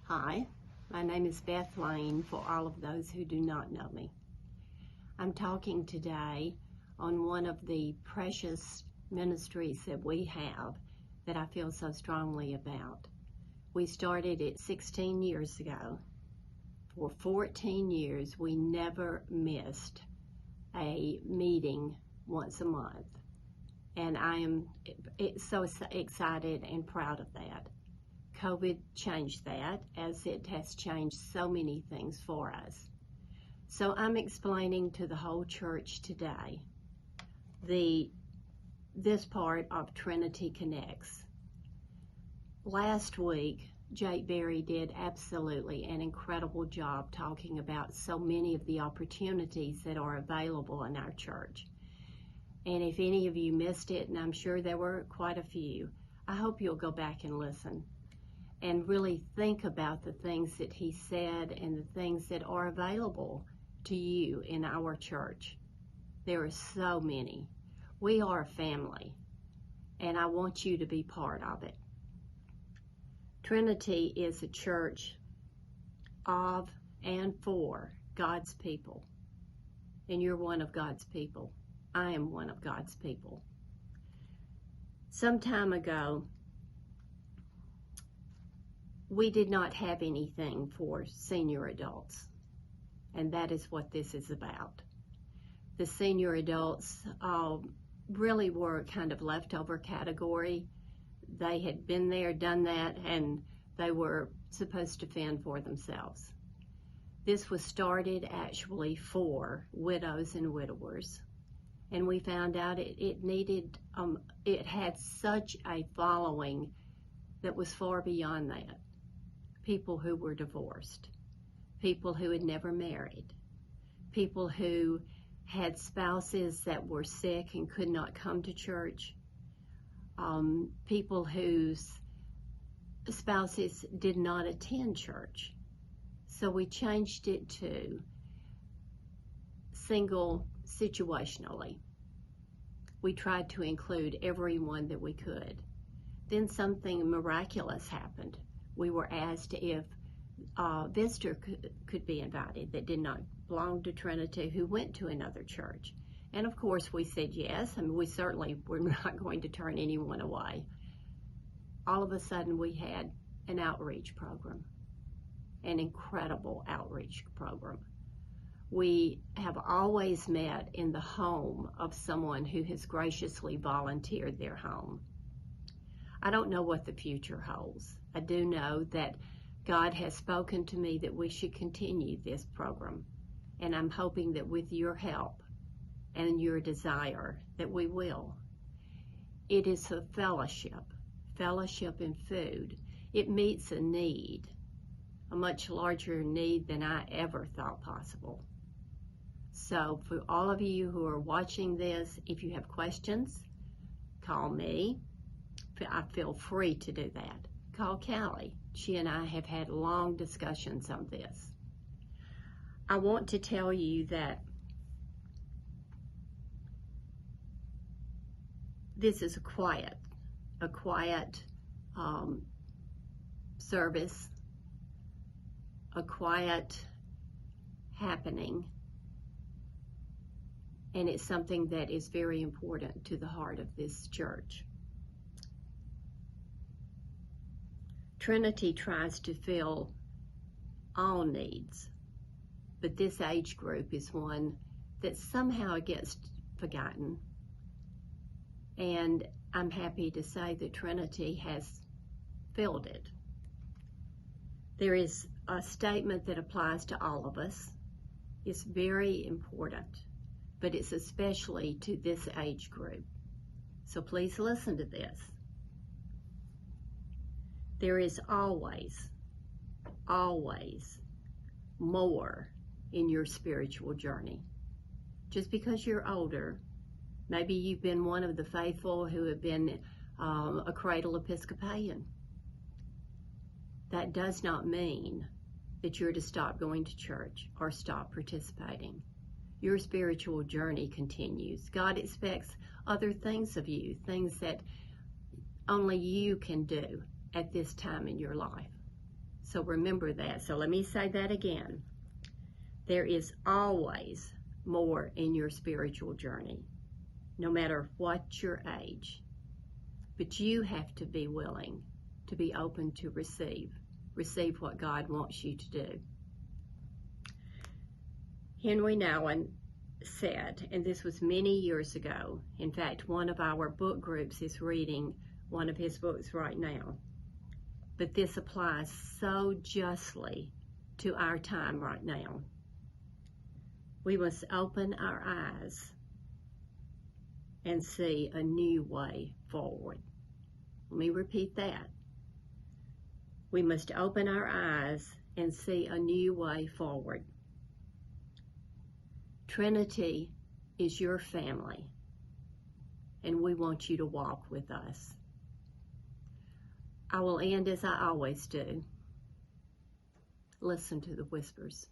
Hi, my name is Beth Lane for all of those who do not know me. I'm talking today on one of the precious ministries that we have that I feel so strongly about. We started it 16 years ago. For 14 years, we never missed a meeting once a month. And I am so excited and proud of that. COVID changed that, as it has changed so many things for us. So I'm explaining to the whole church today this part of Trinity Connects. Last week, Jake Berry did absolutely an incredible job talking about so many of the opportunities that are available in our church. And if any of you missed it, and I'm sure there were quite a few, I hope you'll go back and listen and really think about the things that he said and the things that are available to you in our church. There are so many. We are a family, and I want you to be part of it. Trinity is a church of and for God's people, and you're one of God's people. I am one of God's people. Some time ago, we did not have anything for senior adults, and that is what this is about. The senior adults really were kind of leftover category. They had been there, done that, and they were supposed to fend for themselves. This was started actually for widows and widowers. And we found out it had such a following that was far beyond that. People who were divorced, people who had never married, people who had spouses that were sick and could not come to church, people whose spouses did not attend church. So we changed it to single situationally. We tried to include everyone that we could. Then something miraculous happened. We were asked if a visitor could be invited that did not belong to Trinity, who went to another church. And of course we said yes. I mean, we certainly were not going to turn anyone away. All of a sudden we had an outreach program, an incredible outreach program. We have always met in the home of someone who has graciously volunteered their home. I don't know what the future holds. I do know that God has spoken to me that we should continue this program, and I'm hoping that with your help and your desire that we will. It is a fellowship in food. It meets a need, a much larger need than I ever thought possible. So for all of you who are watching this, if you have questions, call me. I feel free to do that. Call Callie. She and I have had long discussions on this. I want to tell you that this is a quiet service, a quiet happening, and it's something that is very important to the heart of this church. Trinity tries to fill all needs, but this age group is one that somehow gets forgotten. And I'm happy to say that Trinity has filled it. There is a statement that applies to all of us. It's very important, but it's especially to this age group. So please listen to this. There is always more in your spiritual journey. Just because you're older, maybe you've been one of the faithful who have been a cradle Episcopalian. That does not mean that you're to stop going to church or stop participating. Your spiritual journey continues. God expects other things of you, things that only you can do at this time in your life. So remember that. So let me say that again. There is always more in your spiritual journey, no matter what your age. But you have to be willing to be open to receive what God wants you to do. Henry Nouwen said, and this was many years ago, in fact, one of our book groups is reading one of his books right now, but this applies so justly to our time right now. We must open our eyes and see a new way forward. Let me repeat that. We must open our eyes and see a new way forward. Trinity is your family, and we want you to walk with us. I will end as I always do. Listen to the whispers.